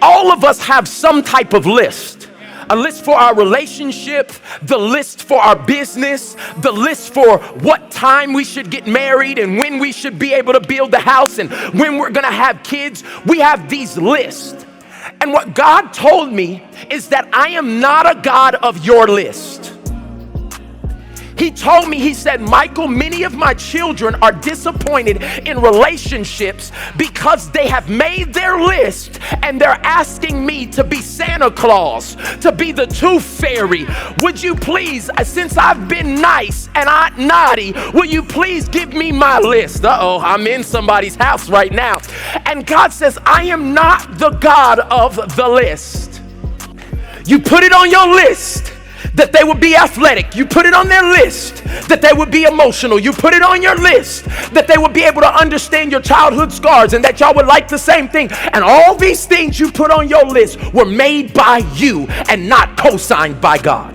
all of us have some type of list. A list for our relationship, the list for our business, the list for what time we should get married and when we should be able to build the house and when we're gonna have kids. We have these lists. And what God told me is that I am not a God of your list. He told me, he said, Michael, many of my children are disappointed in relationships because they have made their list and they're asking me to be Santa Claus, to be the tooth fairy. Would you please, since I've been nice and naughty, will you please give me my list? Uh-oh, I'm in somebody's house right now. And God says, I am not the God of the list. You put it on your list that they would be athletic. You put it on their list that they would be emotional. You put it on your list that they would be able to understand your childhood scars and that y'all would like the same thing. And all these things you put on your list were made by you and not co-signed by God.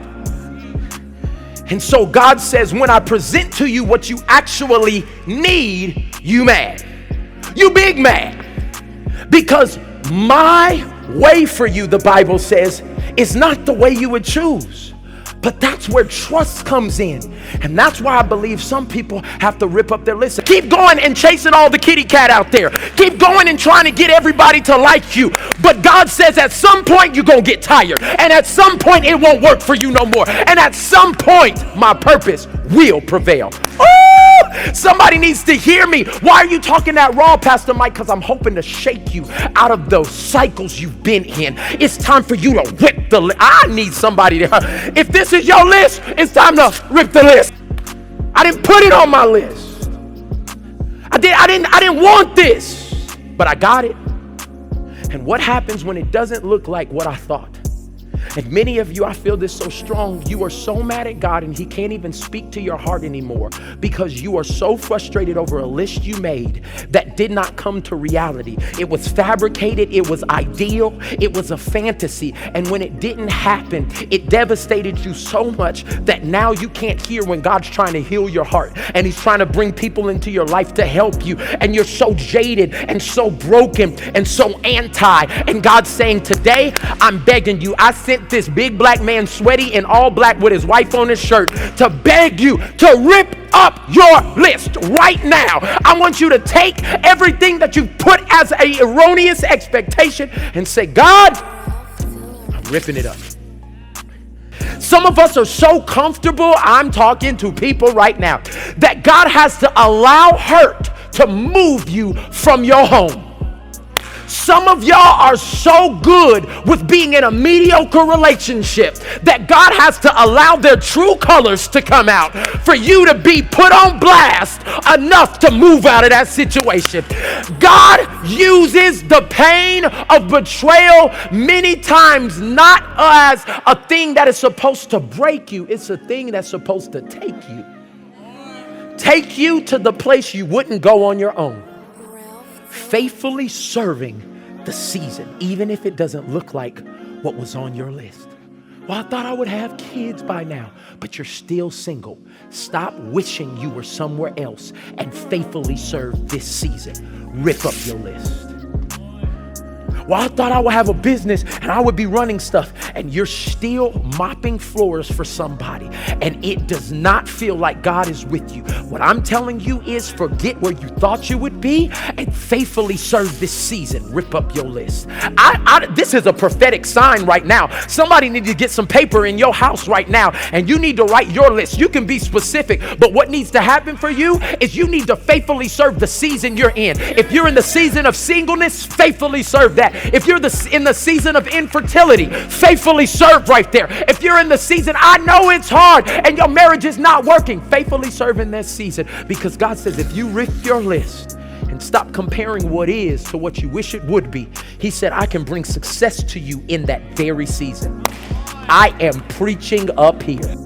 And so God says, when I present to you what you actually need, you mad. You big mad. Because my way for you, the Bible says, is not the way you would choose. But that's where trust comes in. And that's why I believe some people have to rip up their list. Keep going and chasing all the kitty cat out there. Keep going and trying to get everybody to like you. But God says at some point you're going to get tired. And at some point it won't work for you no more. And at some point my purpose will prevail. Somebody needs to hear me. Why are you talking that raw, Pastor Mike? Because I'm hoping to shake you out of those cycles you've been in. It's time for you to rip the list. I need somebody to, if this is your list, it's time to rip the list. I didn't put it on my list. I didn't want this, but I got it. And what happens when it doesn't look like what I thought? And many of you, I feel this so strong, you are so mad at God and he can't even speak to your heart anymore because you are so frustrated over a list you made that did not come to reality. It was fabricated, it was ideal, it was a fantasy. And when it didn't happen, it devastated you so much that now you can't hear when God's trying to heal your heart and he's trying to bring people into your life to help you. And you're so jaded and so broken and so anti. And God's saying, today, I'm begging you. I sent this big black man sweaty in all black with his wife on his shirt to beg you to rip up your list right now. I want you to take everything that you put as an erroneous expectation and say, God, I'm ripping it up. Some of us are so comfortable, I'm talking to people right now, that God has to allow hurt to move you from your home. Some of y'all are so good with being in a mediocre relationship that God has to allow their true colors to come out for you to be put on blast enough to move out of that situation. God uses the pain of betrayal many times not as a thing that is supposed to break you. It's a thing that's supposed to take you to the place you wouldn't go on your own. Faithfully serving the season, even if it doesn't look like what was on your list. Well, I thought I would have kids by now, but you're still single. Stop wishing you were somewhere else and faithfully serve this season. Rip up your list. Well, I thought I would have a business and I would be running stuff, and you're still mopping floors for somebody and it does not feel like God is with you. What I'm telling you is forget where you thought you would be and faithfully serve this season. Rip up your list. This is a prophetic sign right now. Somebody needs to get some paper in your house right now and you need to write your list. You can be specific, but what needs to happen for you is you need to faithfully serve the season you're in. If you're in the season of singleness, faithfully serve that. If you're in the season of infertility, faithfully serve right there. If you're in the season, I know it's hard and your marriage is not working, faithfully serve in this season, because God says if you rip your list and stop comparing what is to what you wish it would be, he said, I can bring success to you in that very season. I am preaching up here.